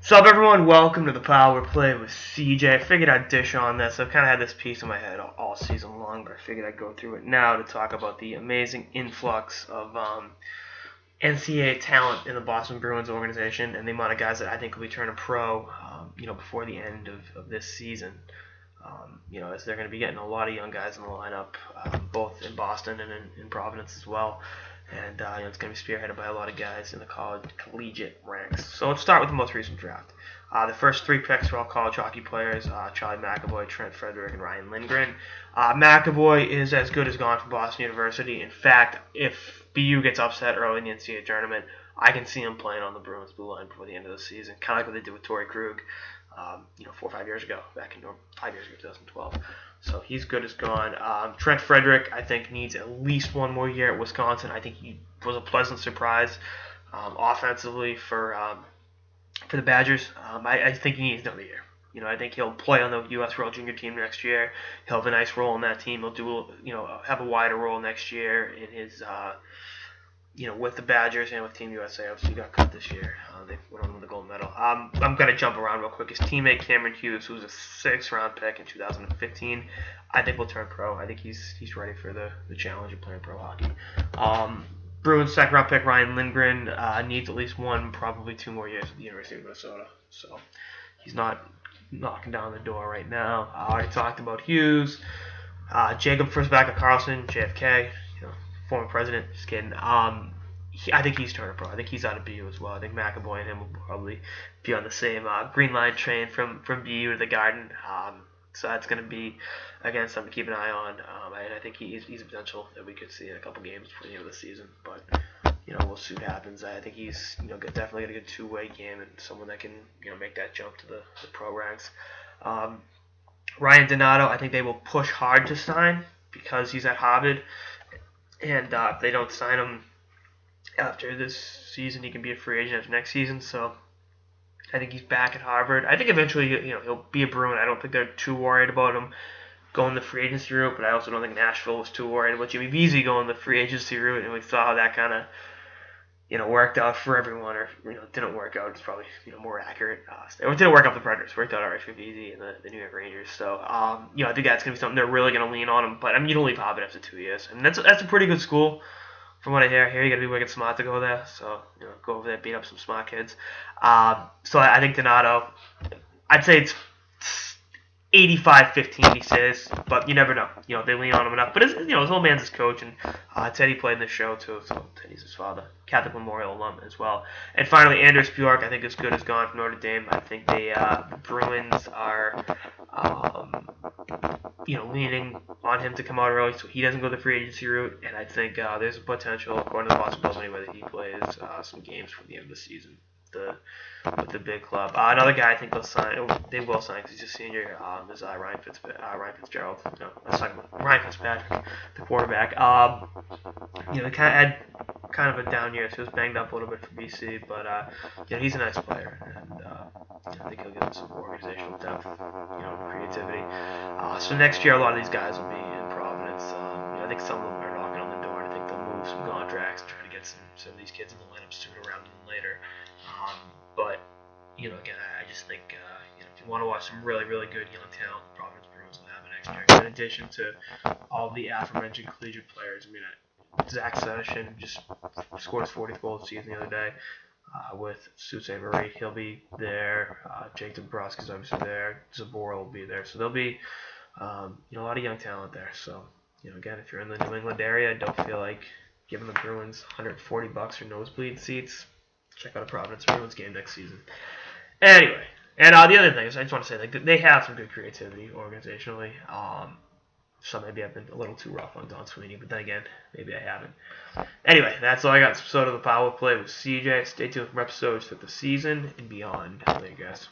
Sup everyone, welcome to the Power Play with CJ. I figured I'd dish on this. I've kind of had this piece in my head all season long, but I figured I'd go through it now to talk about the amazing influx of NCAA talent in the Boston Bruins organization and the amount of guys that I think will be turning pro, before the end of this season. As they're going to be getting a lot of young guys in the lineup, both in Boston and in Providence as well. And it's going to be spearheaded by a lot of guys in the collegiate ranks. So let's start with the most recent draft. The first three picks were all college hockey players: Charlie McAvoy, Trent Frederick, and Ryan Lindgren. McAvoy is as good as gone from Boston University. In fact, if BU gets upset early in the NCAA tournament, I can see him playing on the Bruins blue line before the end of the season, kind of like what they did with Torrey Krug, 4 or 5 years ago, 5 years ago, 2012. So he's good as gone. Trent Frederick, I think, needs at least one more year at Wisconsin. I think he was a pleasant surprise offensively for the Badgers. I think he needs another year. I think he'll play on the U.S. World Junior team next year. He'll have a nice role in that team. He'll do, have a wider role next year in his, with the Badgers and with Team USA. Obviously, he got cut this year. They went on with the gold medal. I'm going to jump around real quick. His teammate Cameron Hughes, who was a 6th-round pick in 2015, I think will turn pro. I think he's ready for the challenge of playing pro hockey. Bruins 2nd-round pick Ryan Lindgren needs at least one, probably 2 more years at the University of Minnesota. So he's not knocking down the door right now. I already talked about Hughes. Jacob Frisback of Carlson, JFK, former president. Just kidding. I think he's turning pro. I think he's out of BU as well. I think McAvoy and him will probably be on the same green line train from BU to the Garden. So that's going to be, again, something to keep an eye on. And I think he's a potential that we could see in a couple games before the end of the season. But, we'll see what happens. I think he's, definitely got a good two-way game and someone that can, make that jump to the pro ranks. Ryan Donato, I think they will push hard to sign because he's at Harvard. And if they don't sign him after this season, he can be a free agent after next season. So I think he's back at Harvard. I think eventually, he'll be a Bruin. I don't think they're too worried about him going the free agency route, but I also don't think Nashville was too worried about Jimmy Vesey going the free agency route. And we saw how that kind of, worked out for everyone, or didn't work out. It's probably more accurate. It didn't work out for the Predators. It worked out alright for Vesey and the New York Rangers. So I think that's gonna be something they're really gonna lean on him. But you don't leave Harvard after 2 years. That's a pretty good school. From what I hear, you got to be wicked smart to go there. So, go over there, beat up some smart kids. So I think Donato, I'd say it's 85-15, he says, but you never know. They lean on him enough. But his old man's his coach, and Teddy played in the show too. So Teddy's his father, Catholic Memorial alum as well. And finally, Anders Bjork, I think is good as gone from Notre Dame. I think the Bruins are, leaning on him to come out early, so he doesn't go the free agency route. And I think there's a potential, according to the possibility, whether he plays some games for the end of the season with the big club. Another guy I think they will sign because he's a senior, is Ryan Fitzgerald. Let's talk about Ryan Fitzpatrick, the quarterback. They kind of had kind of a down year, so he was banged up a little bit for BC, but he's a nice player, and I think he'll give them some organizational depth, creativity. So next year, a lot of these guys will be in Providence. I think some of them are knocking on the door, and I think they'll move some contracts and try to get some of these kids in the lineup sooner rather than later. But again, I just think if you want to watch some really, really good young talent, the Providence Bruins will have it next year. In addition to all the aforementioned collegiate players, Zach Sedishin just scored his 40th goal of the season the other day with Sault Ste. Marie. He'll be there. Jake DeBrusk is obviously there. Zabor will be there. So there'll be a lot of young talent there. So again, if you're in the New England area, don't feel like giving the Bruins $140 for nosebleed seats. Check out a Providence Bruins game next season. Anyway, and the other thing is, I just want to say, they have some good creativity organizationally. So maybe I've been a little too rough on Don Sweeney, but then again, maybe I haven't. Anyway, that's all I got. So, the Power Play with CJ. Stay tuned for episodes for the season and beyond. Later, guys.